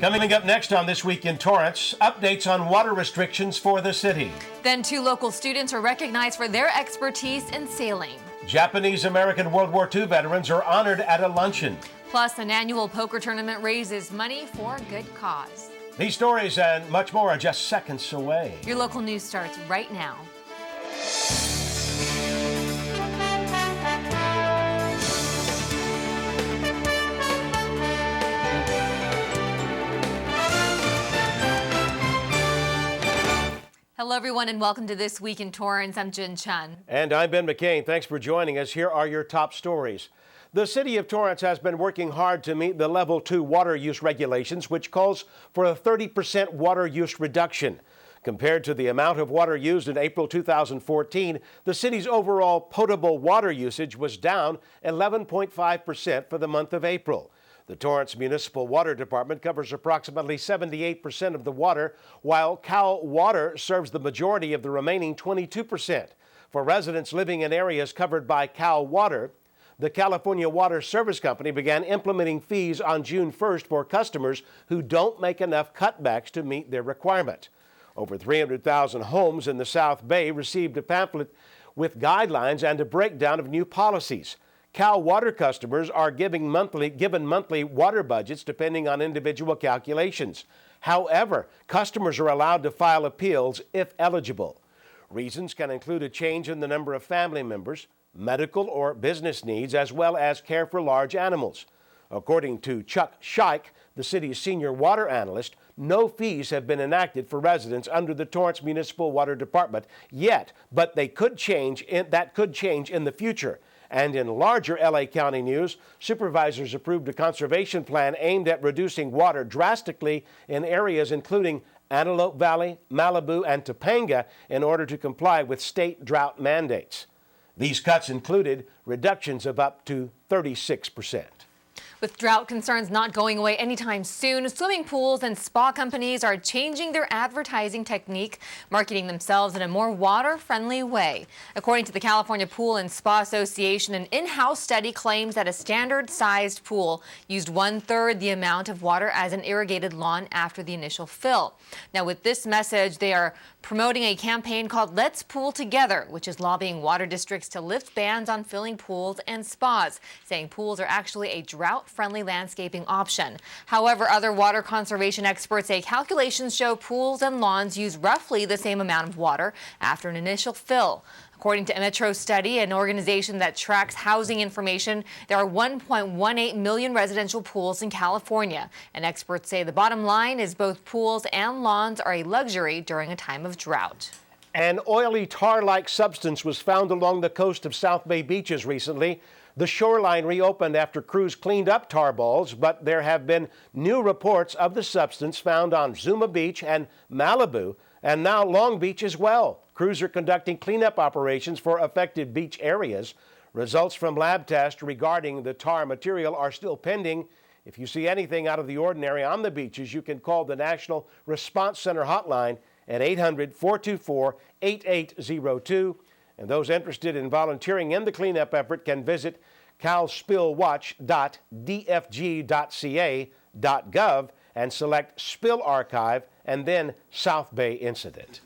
Coming up next on This Week in Torrance, updates on water restrictions for the city. Then 2 local students are recognized for their expertise in sailing. Japanese-American World War II veterans are honored at a luncheon. Plus, an annual poker tournament raises money for a good cause. These stories and much more are just seconds away. Your local news starts right now. Hello, everyone, and welcome to This Week in Torrance. I'm Jin Chin. And I'm Ben McCain. Thanks for joining us. Here are your top stories. The city of Torrance has been working hard to meet the Level 2 water use regulations, which calls for a 30% water use reduction. Compared to the amount of water used in April 2014, the city's overall potable water usage was down 11.5% for the month of April. The Torrance Municipal Water Department covers approximately 78% of the water, while Cal Water serves the majority of the remaining 22%. For residents living in areas covered by Cal Water, the California Water Service Company began implementing fees on June 1st for customers who don't make enough cutbacks to meet their requirement. Over 300,000 homes in the South Bay received a pamphlet with guidelines and a breakdown of new policies. Cal Water customers are given monthly water budgets depending on individual calculations. However, customers are allowed to file appeals if eligible. Reasons can include a change in the number of family members, medical or business needs, as well as care for large animals. According to Chuck Scheich, the city's senior water analyst, no fees have been enacted for residents under the Torrance Municipal Water Department yet, but that could change in the future. And in larger LA County news, supervisors approved a conservation plan aimed at reducing water drastically in areas including Antelope Valley, Malibu, and Topanga in order to comply with state drought mandates. These cuts included reductions of up to 36%. With drought concerns not going away anytime soon, swimming pools and spa companies are changing their advertising technique, marketing themselves in a more water-friendly way. According to the California Pool and Spa Association, an in-house study claims that a standard-sized pool used 1/3 the amount of water as an irrigated lawn after the initial fill. Now, with this message, they are promoting a campaign called Let's Pool Together, which is lobbying water districts to lift bans on filling pools and spas, saying pools are actually a drought-friendly landscaping option. However, other water conservation experts say calculations show pools and lawns use roughly the same amount of water after an initial fill. According to Metro Study, an organization that tracks housing information, there are 1.18 million residential pools in California. And experts say the bottom line is both pools and lawns are a luxury during a time of drought. An oily tar-like substance was found along the coast of South Bay beaches recently. The shoreline reopened after crews cleaned up tar balls, but there have been new reports of the substance found on Zuma Beach and Malibu, and now Long Beach as well. Crews are conducting cleanup operations for affected beach areas. Results from lab tests regarding the tar material are still pending. If you see anything out of the ordinary on the beaches, you can call the National Response Center hotline at 800-424-8802. And those interested in volunteering in the cleanup effort can visit calspillwatch.dfg.ca.gov and select Spill Archive and then South Bay Incident.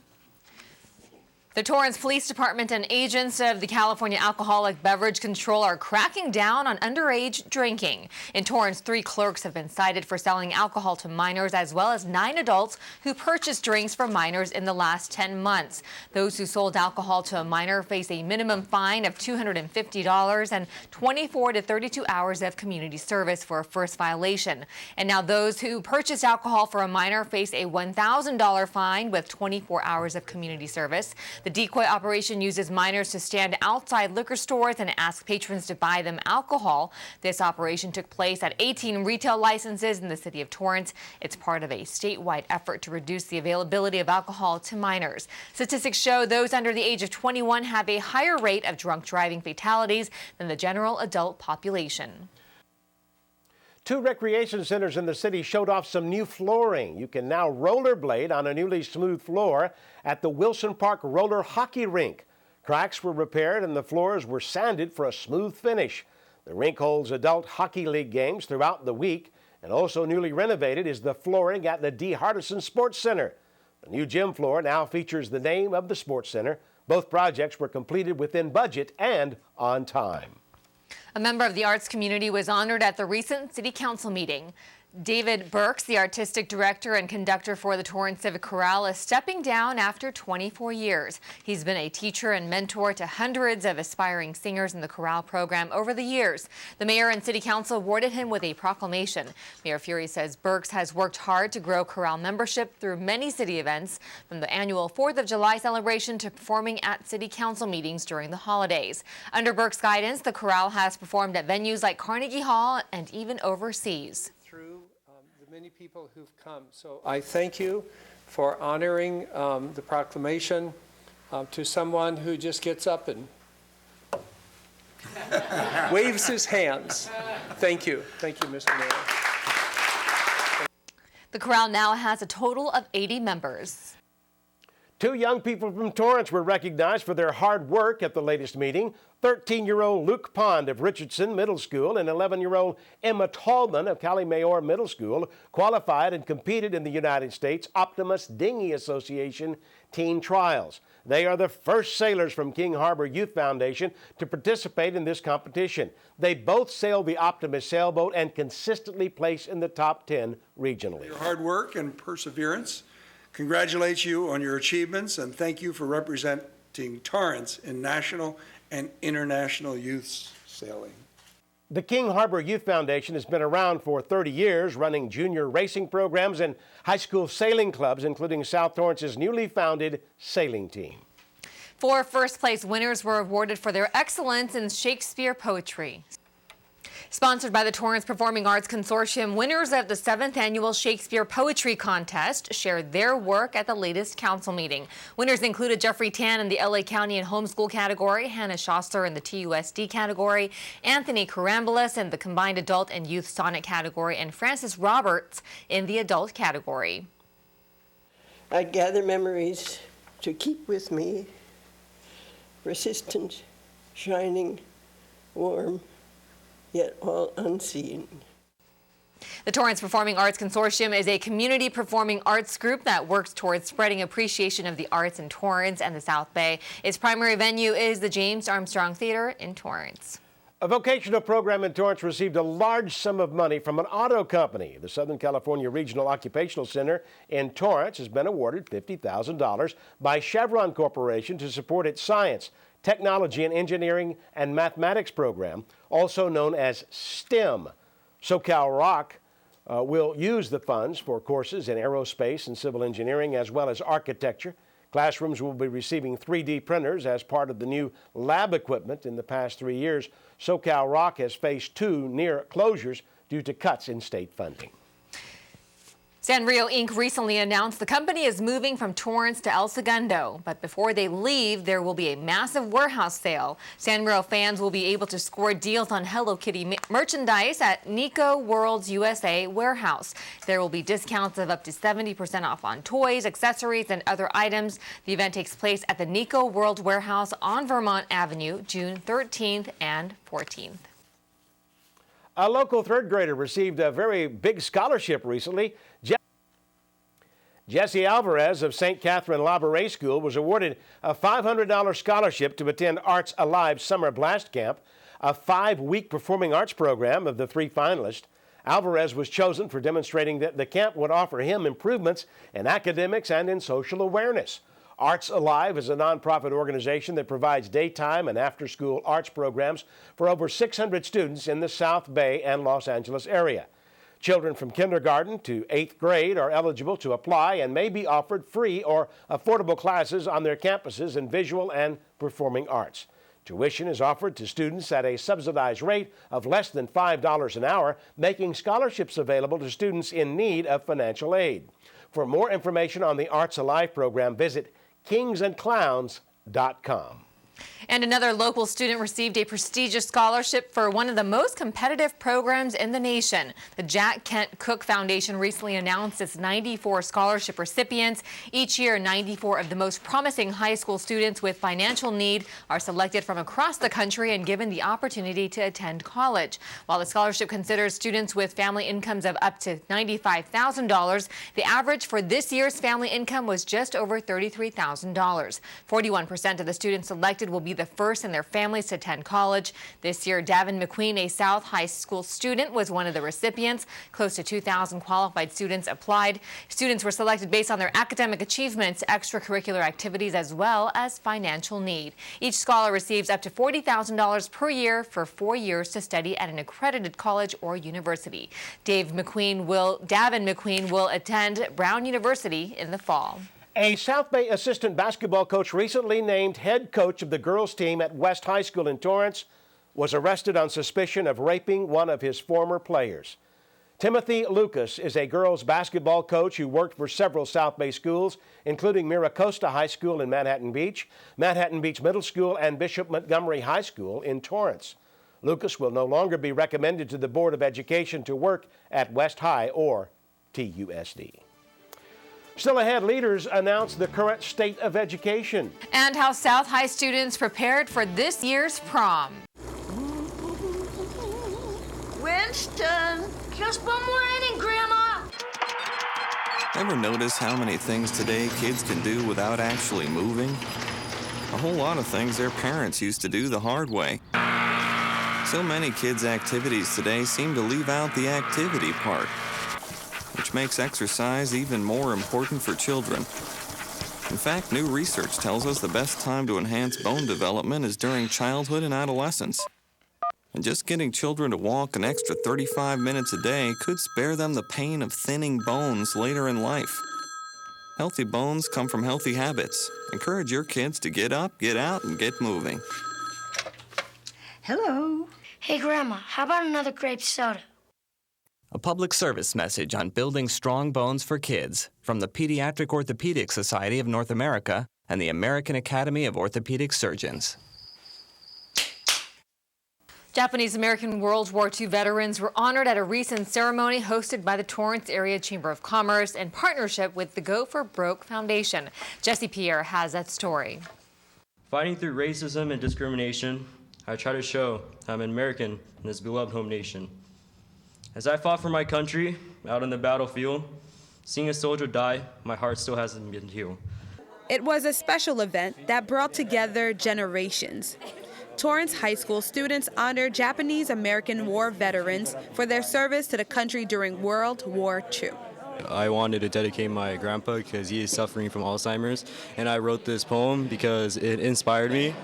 The Torrance Police Department and agents of the California Alcoholic Beverage Control are cracking down on underage drinking. In Torrance, 3 clerks have been cited for selling alcohol to minors, as well as 9 adults who purchased drinks for minors in the last 10 months. Those who sold alcohol to a minor face a minimum fine of $250 and 24 to 32 hours of community service for a first violation. And now those who purchased alcohol for a minor face a $1,000 fine with 24 hours of community service. The decoy operation uses minors to stand outside liquor stores and ask patrons to buy them alcohol. This operation took place at 18 retail licenses in the city of Torrance. It's part of a statewide effort to reduce the availability of alcohol to minors. Statistics show those under the age of 21 have a higher rate of drunk driving fatalities than the general adult population. 2 recreation centers in the city showed off some new flooring. You can now rollerblade on a newly smooth floor at the Wilson Park Roller Hockey Rink. Cracks were repaired and the floors were sanded for a smooth finish. The rink holds adult hockey league games throughout the week, And also newly renovated is the flooring at the D. Hardison Sports Center. The new gym floor now features the name of the Sports Center. Both projects were completed within budget and on time. A member of the arts community was honored at the recent City Council meeting. David Burks, the artistic director and conductor for the Torrance Civic Chorale, is stepping down after 24 years. He's been a teacher and mentor to hundreds of aspiring singers in the chorale program over the years. The mayor and city council awarded him with a proclamation. Mayor Fury says Burks has worked hard to grow chorale membership through many city events, from the annual 4th of July celebration to performing at city council meetings during the holidays. Under Burks' guidance, the chorale has performed at venues like Carnegie Hall and even overseas. Through the many people who've come. So I thank you for honoring the proclamation to someone who just gets up and waves his hands. Thank you. Thank you, Mr. Mayor. The chorale now has a total of 80 members. 2 young people from Torrance were recognized for their hard work at the latest meeting. 13-year-old Luke Pond of Richardson Middle School and 11-year-old Emma Tallman of Cali Mayor Middle School qualified and competed in the United States Optimus Dinghy Association Teen Trials. They are the first sailors from King Harbor Youth Foundation to participate in this competition. They both sail the Optimus sailboat and consistently place in the top 10 regionally. Your hard work and perseverance congratulate you on your achievements, and thank you for representing Torrance in national and international youth sailing. The King Harbor Youth Foundation has been around for 30 years, running junior racing programs and high school sailing clubs, including South Torrance's newly founded sailing team. 4 first-place winners were awarded for their excellence in Shakespeare poetry. Sponsored by the Torrance Performing Arts Consortium, winners of the 7th Annual Shakespeare Poetry Contest shared their work at the latest council meeting. Winners included Jeffrey Tan in the LA County and Homeschool category, Hannah Schosser in the TUSD category, Anthony Carambulas in the Combined Adult and Youth Sonnet category, and Francis Roberts in the Adult category. I gather memories to keep with me, persistent, shining, warm, yet all unseen. The Torrance Performing Arts Consortium is a community performing arts group that works towards spreading appreciation of the arts in Torrance and the South Bay. Its primary venue is the James Armstrong Theater in Torrance. A vocational program in Torrance received a large sum of money from an auto company. The Southern California Regional Occupational Center in Torrance has been awarded $50,000 by Chevron Corporation to support its science, technology and engineering and mathematics program, also known as STEM. SoCal Rock will use the funds for courses in aerospace and civil engineering as well as architecture. Classrooms will be receiving 3D printers as part of the new lab equipment. In the past 3 years, SoCal Rock has faced 2 near closures due to cuts in state funding. Sanrio Inc. recently announced the company is moving from Torrance to El Segundo, but before they leave, there will be a massive warehouse sale. Sanrio fans will be able to score deals on Hello Kitty merchandise at Nico World's USA warehouse. There will be discounts of up to 70% off on toys, accessories, and other items. The event takes place at the Nico World warehouse on Vermont Avenue, June 13th and 14th. A local 3rd grader received a very big scholarship recently. Jesse Alvarez of St. Catherine Labouré School was awarded a $500 scholarship to attend Arts Alive Summer Blast Camp, a 5-week performing arts program. Of the 3 finalists, Alvarez was chosen for demonstrating that the camp would offer him improvements in academics and in social awareness. Arts Alive is a nonprofit organization that provides daytime and after-school arts programs for over 600 students in the South Bay and Los Angeles area. Children from kindergarten to 8th grade are eligible to apply and may be offered free or affordable classes on their campuses in visual and performing arts. Tuition is offered to students at a subsidized rate of less than $5 an hour, making scholarships available to students in need of financial aid. For more information on the Arts Alive program, visit kingsandclowns.com. And another local student received a prestigious scholarship for one of the most competitive programs in the nation. The Jack Kent Cooke Foundation recently announced its 94 scholarship recipients. Each year, 94 of the most promising high school students with financial need are selected from across the country and given the opportunity to attend college. While the scholarship considers students with family incomes of up to $95,000, the average for this year's family income was just over $33,000. 41% of the students selected will be the first in their families to attend college. This year, Davin McQueen, a South High School student, was one of the recipients. Close to 2,000 qualified students applied. Students were selected based on their academic achievements, extracurricular activities, as well as financial need. Each scholar receives up to $40,000 per year for 4 years to study at an accredited college or university. Davin McQueen will attend Brown University in the fall. A South Bay assistant basketball coach recently named head coach of the girls team at West High School in Torrance was arrested on suspicion of raping one of his former players. Timothy Lucas is a girls basketball coach who worked for several South Bay schools, including Miracosta High School in Manhattan Beach Middle School, and Bishop Montgomery High School in Torrance. Lucas will no longer be recommended to the Board of Education to work at West High or TUSD. Still ahead, leaders announced the current state of education. And how South High students prepared for this year's prom. Winston, just one more inning, Grandma. Ever notice how many things today kids can do without actually moving? A whole lot of things their parents used to do the hard way. So many kids' activities today seem to leave out the activity part, which makes exercise even more important for children. In fact, new research tells us the best time to enhance bone development is during childhood and adolescence. And just getting children to walk an extra 35 minutes a day could spare them the pain of thinning bones later in life. Healthy bones come from healthy habits. Encourage your kids to get up, get out, and get moving. Hello. Hey, Grandma, how about another grape soda? A public service message on building strong bones for kids from the Pediatric Orthopedic Society of North America and the American Academy of Orthopedic Surgeons. Japanese-American World War II veterans were honored at a recent ceremony hosted by the Torrance Area Chamber of Commerce in partnership with the Go for Broke Foundation. Jesse Pierre has that story. Fighting through racism and discrimination, I try to show I'm an American in this beloved home nation. As I fought for my country out on the battlefield, seeing a soldier die, my heart still hasn't been healed. It was a special event that brought together generations. Torrance High School students honored Japanese-American war veterans for their service to the country during World War II. I wanted to dedicate my grandpa because he is suffering from Alzheimer's, and I wrote this poem because it inspired me.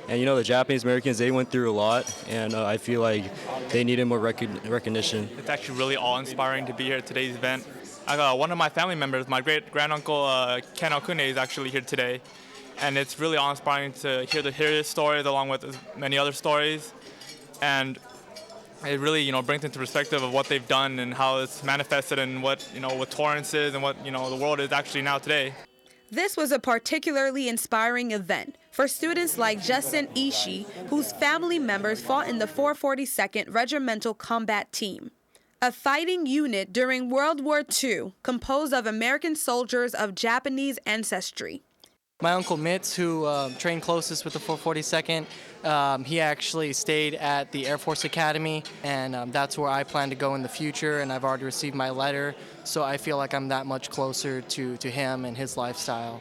And you know, the Japanese Americans, they went through a lot, and I feel like they needed more recognition. It's actually really awe-inspiring to be here at today's event. One of my family members, my great-granduncle Ken Okune, is actually here today. And it's really awe-inspiring to hear his stories along with many other stories. And it really, brings into perspective of what they've done and how it's manifested and what Torrance is and what, the world is actually now today. This was a particularly inspiring event for students like Justin Ishii, whose family members fought in the 442nd Regimental Combat Team, a fighting unit during World War II composed of American soldiers of Japanese ancestry. My uncle Mitz, who trained closest with the 442nd, he actually stayed at the Air Force Academy, and that's where I plan to go in the future, and I've already received my letter, so I feel like I'm that much closer to him and his lifestyle.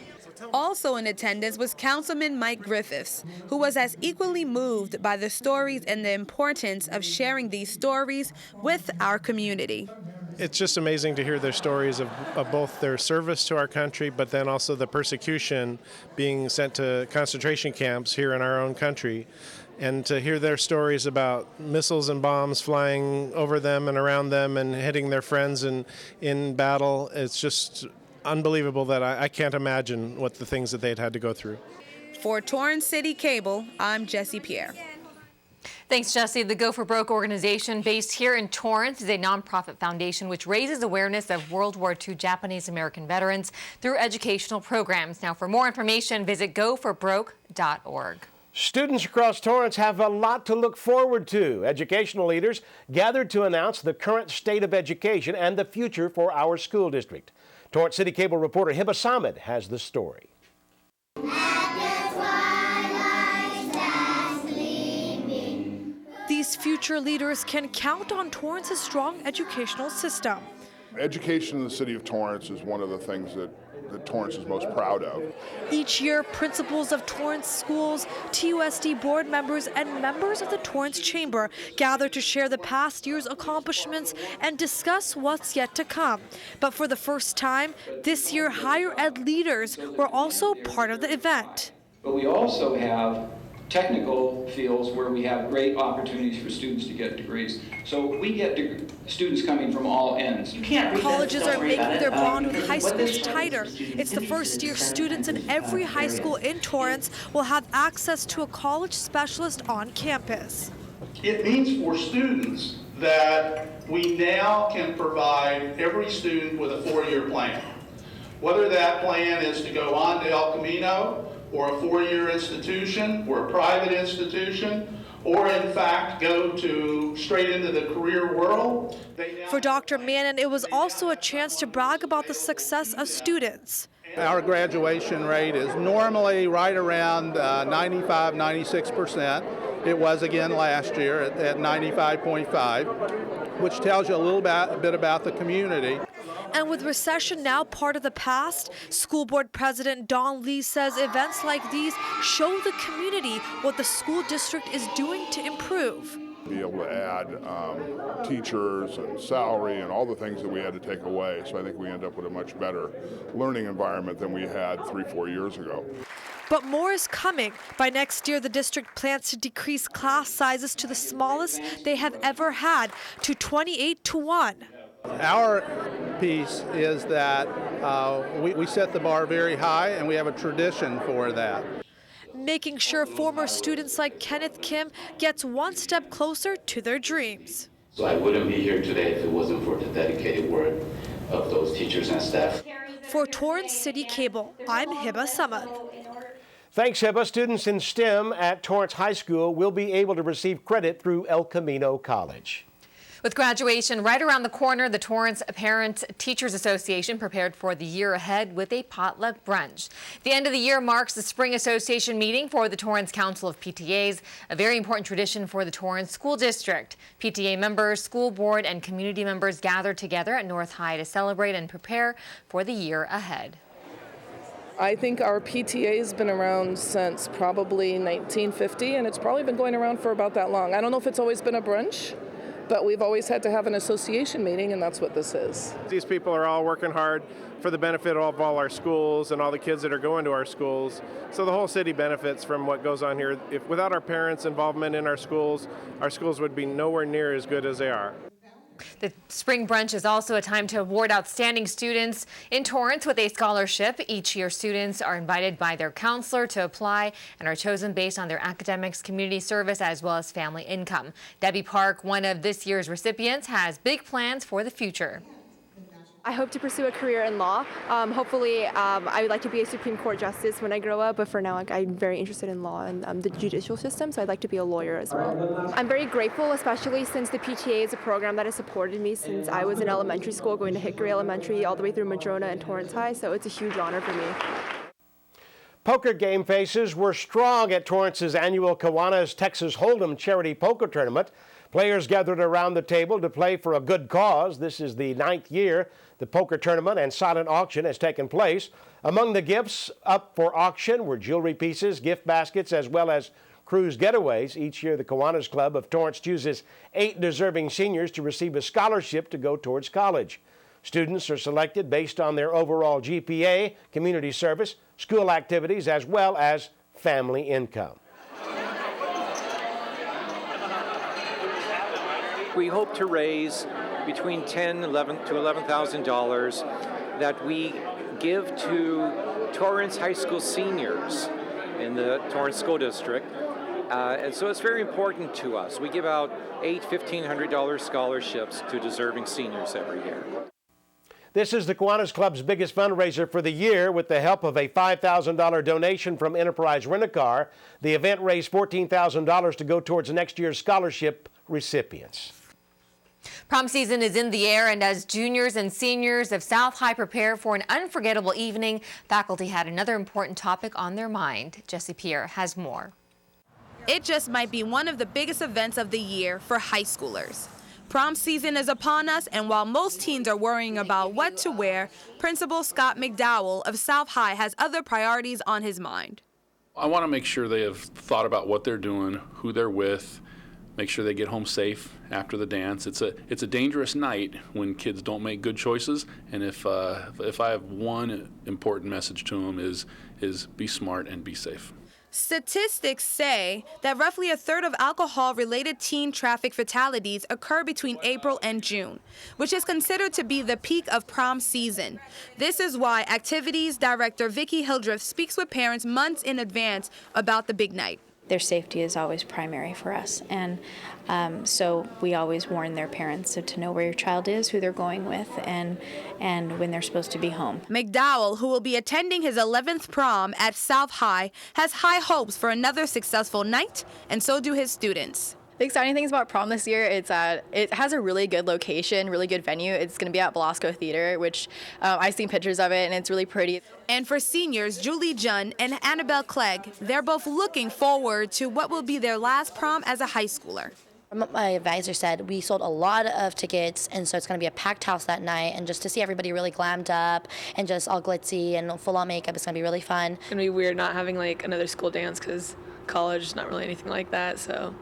Also in attendance was Councilman Mike Griffiths, who was as equally moved by the stories and the importance of sharing these stories with our community. It's just amazing to hear their stories of both their service to our country, but then also the persecution, being sent to concentration camps here in our own country, and to hear their stories about missiles and bombs flying over them and around them and hitting their friends in battle. It's just unbelievable that I can't imagine what the things that they'd had to go through. For Torrance CitiCABLE, I'm Jessie Pierre. Thanks, Jesse. The Go for Broke organization based here in Torrance is a nonprofit foundation which raises awareness of World War II Japanese-American veterans through educational programs. Now, for more information, visit goforbroke.org. Students across Torrance have a lot to look forward to. Educational leaders gathered to announce the current state of education and the future for our school district. Torrance CitiCABLE reporter Hiba Samad has the story. These future leaders can count on Torrance's strong educational system. Education in the city of Torrance is one of the things that Torrance is most proud of. Each year, principals of Torrance schools, TUSD board members, and members of the Torrance Chamber gather to share the past year's accomplishments and discuss what's yet to come. But for the first time, this year, higher ed leaders were also part of the event. But we also have technical fields where we have great opportunities for students to get degrees. So we get students coming from all ends. Colleges are making their bond with high schools tighter. It's the first year students in every high school in Torrance will have access to a college specialist on campus. It means for students that we now can provide every student with a 4-year plan. Whether that plan is to go on to El Camino, or a 4-year institution, or a private institution, or in fact go straight into the career world. For Dr. Mannon, it was also a chance to brag about the success of students. Our graduation rate is normally right around 95, 96%. It was again last year at 95.5, which tells you a bit about the community. And with recession now part of the past, School Board President Don Lee says events like these show the community what the school district is doing to improve. Be able to add teachers and salary and all the things that we had to take away. So I think we end up with a much better learning environment than we had 3-4 years ago. But more is coming. By next year, the district plans to decrease class sizes to the smallest they have ever had, to 28-to-1. Our piece is that we set the bar very high, and we have a tradition for that. Making sure former students like Kenneth Kim gets one step closer to their dreams. So I wouldn't be here today if it wasn't for the dedicated work of those teachers and staff. For Torrance CitiCABLE, I'm Hiba Samad. Thanks, Hiba. Students in STEM at Torrance High School will be able to receive credit through El Camino College. With graduation right around the corner, the Torrance Parent Teachers Association prepared for the year ahead with a potluck brunch. The end of the year marks the Spring Association meeting for the Torrance Council of PTAs, a very important tradition for the Torrance School District. PTA members, school board, and community members gathered together at North High to celebrate and prepare for the year ahead. I think our PTA has been around since probably 1950, and it's probably been going around for about that long. I don't know if it's always been a brunch, but we've always had to have an association meeting, and that's what this is. These people are all working hard for the benefit of all our schools and all the kids that are going to our schools. So the whole city benefits from what goes on here. Without our parents' involvement in our schools would be nowhere near as good as they are. The spring brunch is also a time to award outstanding students in Torrance with a scholarship. Each year, students are invited by their counselor to apply and are chosen based on their academics, community service, as well as family income. Debbie Park, one of this year's recipients, has big plans for the future. I hope to pursue a career in law. Hopefully, I would like to be a Supreme Court justice when I grow up, but for now, I'm very interested in law and the judicial system, so I'd like to be a lawyer as well. I'm very grateful, especially since the PTA is a program that has supported me since I was in elementary school, going to Hickory Elementary all the way through Madrona and Torrance High, so it's a huge honor for me. Poker game faces were strong at Torrance's annual Kiwanis Texas Hold'em Charity Poker Tournament. Players gathered around the table to play for a good cause. This is the 9th year the poker tournament and silent auction has taken place. Among the gifts up for auction were jewelry pieces, gift baskets, as well as cruise getaways. Each year, the Kiwanis Club of Torrance chooses 8 deserving seniors to receive a scholarship to go towards college. Students are selected based on their overall GPA, community service, school activities, as well as family income. We hope to raise between $10,000 to $11,000 that we give to Torrance High School seniors in the Torrance School District. And so it's very important to us. We give out 8 $1,500 scholarships to deserving seniors every year. This is the Kiwanis Club's biggest fundraiser for the year. With the help of a $5,000 donation from Enterprise Rent-A-Car, the event raised $14,000 to go towards next year's scholarship recipients. Prom season is in the air, and as juniors and seniors of South High prepare for an unforgettable evening, faculty had another important topic on their mind. Jessie Pierre has more. It just might be one of the biggest events of the year for high schoolers. Prom season is upon us, and while most teens are worrying about what to wear, Principal Scott McDowell of South High has other priorities on his mind. I want to make sure they have thought about what they're doing, who they're with, make sure they get home safe after the dance. It's a dangerous night when kids don't make good choices, and if I have one important message to them is be smart and be safe. Statistics say that roughly a third of alcohol-related teen traffic fatalities occur between April and June, which is considered to be the peak of prom season. This is why Activities Director Vicki Hildreth speaks with parents months in advance about the big night. Their safety is always primary for us, and so we always warn their parents to know where your child is, who they're going with, and when they're supposed to be home. McDowell, who will be attending his 11th prom at South High, has high hopes for another successful night, and so do his students. The exciting things about prom this year, it has a really good location, really good venue. It's going to be at Belasco Theater, which I've seen pictures of it, and it's really pretty. And for seniors, Julie Jun and Annabelle Clegg, they're both looking forward to what will be their last prom as a high schooler. My advisor said we sold a lot of tickets, and so it's going to be a packed house that night, and just to see everybody really glammed up and just all glitzy and full on makeup, it's going to be really fun. It's going to be weird not having like another school dance because college is not really anything like that, so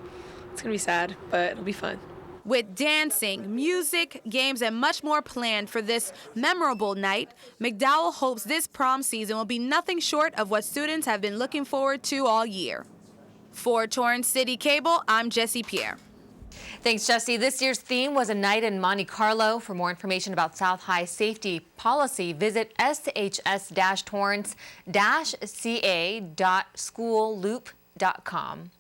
it's going to be sad, but it'll be fun. With dancing, music, games, and much more planned for this memorable night, McDowell hopes this prom season will be nothing short of what students have been looking forward to all year. For Torrance CitiCABLE, I'm Jessie Pierre. Thanks, Jessie. This year's theme was a night in Monte Carlo. For more information about South High safety policy, visit shs-torrance-ca.schoolloop.com.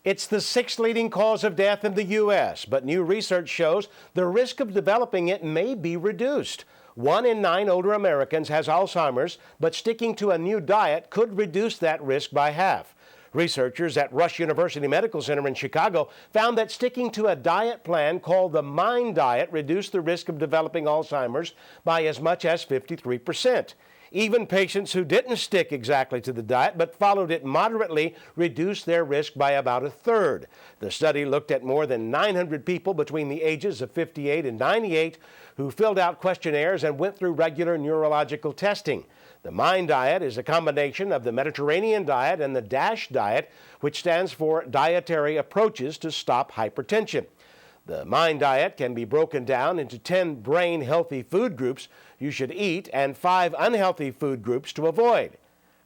It's the 6th leading cause of death in the U.S., but new research shows the risk of developing it may be reduced. 1 in 9 older Americans has Alzheimer's, but sticking to a new diet could reduce that risk by half. Researchers at Rush University Medical Center in Chicago found that sticking to a diet plan called the MIND diet reduced the risk of developing Alzheimer's by as much as 53%. Even patients who didn't stick exactly to the diet but followed it moderately reduced their risk by about a third. The study looked at more than 900 people between the ages of 58 and 98 who filled out questionnaires and went through regular neurological testing. The MIND diet is a combination of the Mediterranean diet and the DASH diet, which stands for Dietary Approaches to Stop Hypertension. The MIND diet can be broken down into 10 brain-healthy food groups you should eat and 5 unhealthy food groups to avoid.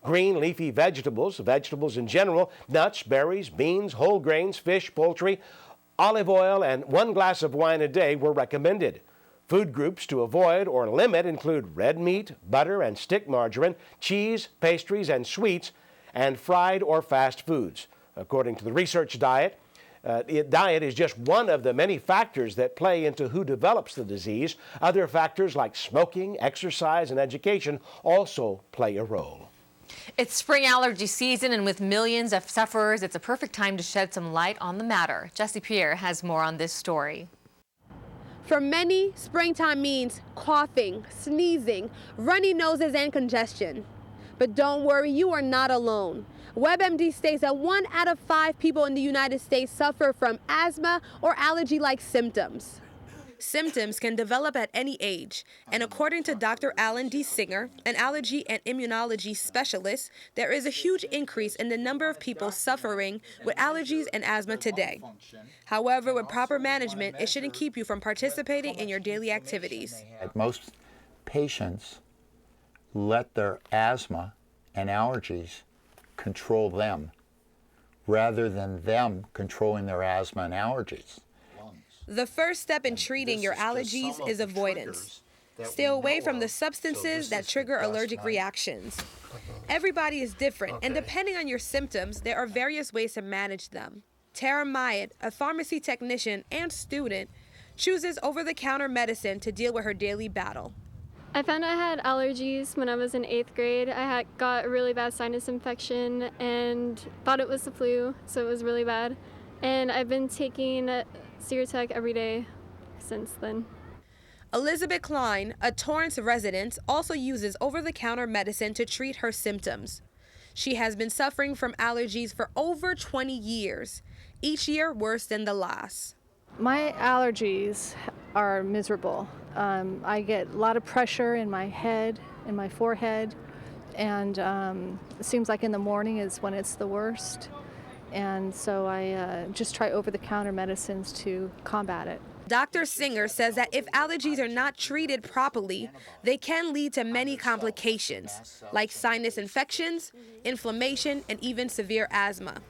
Green leafy vegetables, vegetables in general, nuts, berries, beans, whole grains, fish, poultry, olive oil, and 1 glass of wine a day were recommended. Food groups to avoid or limit include red meat, butter and stick margarine, cheese, pastries and sweets, and fried or fast foods. According to the research diet is just one of the many factors that play into who develops the disease. Other factors like smoking, exercise, and education also play a role. It's spring allergy season, and with millions of sufferers, it's a perfect time to shed some light on the matter. Jessie Pierre has more on this story. For many, springtime means coughing, sneezing, runny noses, and congestion. But don't worry, you are not alone. WebMD states that 1 out of 5 people in the United States suffer from asthma or allergy-like symptoms. Symptoms can develop at any age, and according to Dr. Alan D. Singer, an allergy and immunology specialist, there is a huge increase in the number of people suffering with allergies and asthma today. However, with proper management, it shouldn't keep you from participating in your daily activities. Most patients let their asthma and allergies control them rather than them controlling their asthma and allergies. The first step in treating your allergies is avoidance. Stay away from the substances that trigger allergic reactions. Everybody is different, and depending on your symptoms, there are various ways to manage them. Tara Myatt, a pharmacy technician and student, chooses over-the-counter medicine to deal with her daily battle. I found I had allergies when I was in 8th grade. I got a really bad sinus infection and thought it was the flu, so it was really bad. And I've been taking CitiCABLE every day since then. Elizabeth Klein, a Torrance resident, also uses over-the-counter medicine to treat her symptoms. She has been suffering from allergies for over 20 years, each year worse than the last. My allergies are miserable. I get a lot of pressure in my head, in my forehead, and it seems like in the morning is when it's the worst. And so I just try over-the-counter medicines to combat it. Dr. Singer says that if allergies are not treated properly, they can lead to many complications, like sinus infections, inflammation, and even severe asthma.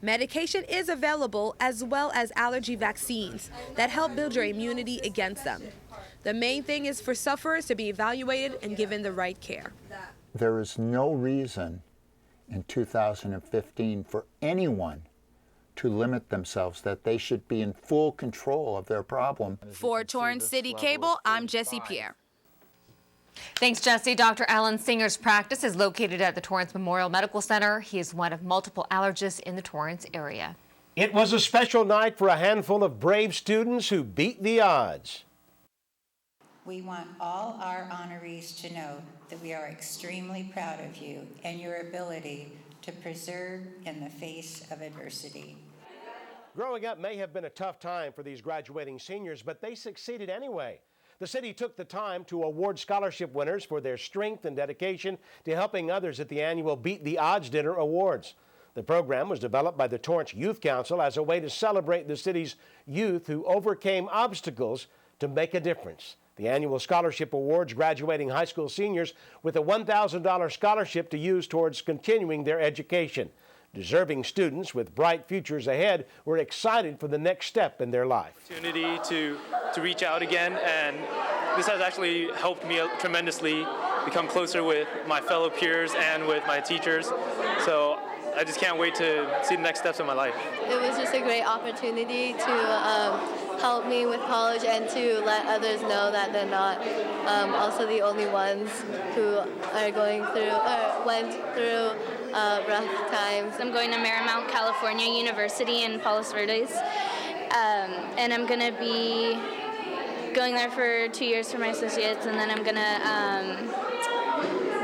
Medication is available, as well as allergy vaccines that help build your immunity against them. The main thing is for sufferers to be evaluated and given the right care. There is no reason in 2015 for anyone to limit themselves, that they should be in full control of their problem. For Torrance CitiCABLE, I'm Jessie Pierre. Thanks, Jesse. Dr. Alan Singer's practice is located at the Torrance Memorial Medical Center. He is one of multiple allergists in the Torrance area. It was a special night for a handful of brave students who beat the odds. We want all our honorees to know that we are extremely proud of you and your ability to persevere in the face of adversity. Growing up may have been a tough time for these graduating seniors, but they succeeded anyway. The city took the time to award scholarship winners for their strength and dedication to helping others at the annual Beat the Odds Dinner Awards. The program was developed by the Torrance Youth Council as a way to celebrate the city's youth who overcame obstacles to make a difference. The annual scholarship awards graduating high school seniors with a $1,000 scholarship to use towards continuing their education. Deserving students with bright futures ahead were excited for the next step in their life. Opportunity to reach out again, and this has actually helped me tremendously become closer with my fellow peers and with my teachers. So I just can't wait to see the next steps in my life. It was just a great opportunity to help me with college and to let others know that they're not also the only ones who are going through or went through rough times. I'm going to Marymount California University in Palos Verdes, and I'm going to be going there for 2 years for my associates, and then I'm going to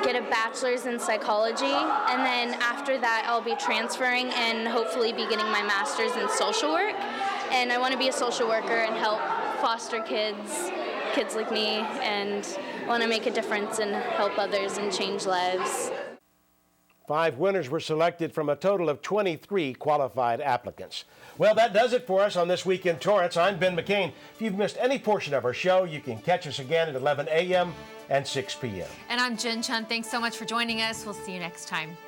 get a bachelor's in psychology, and then after that I'll be transferring and hopefully be getting my master's in social work. And I want to be a social worker and help foster kids like me, and want to make a difference and help others and change lives. 5 winners were selected from a total of 23 qualified applicants. Well, that does it for us on This Week in Torrance. I'm Ben McCain. If you've missed any portion of our show, you can catch us again at 11 a.m. and 6 p.m. And I'm Jin Chin. Thanks so much for joining us. We'll see you next time.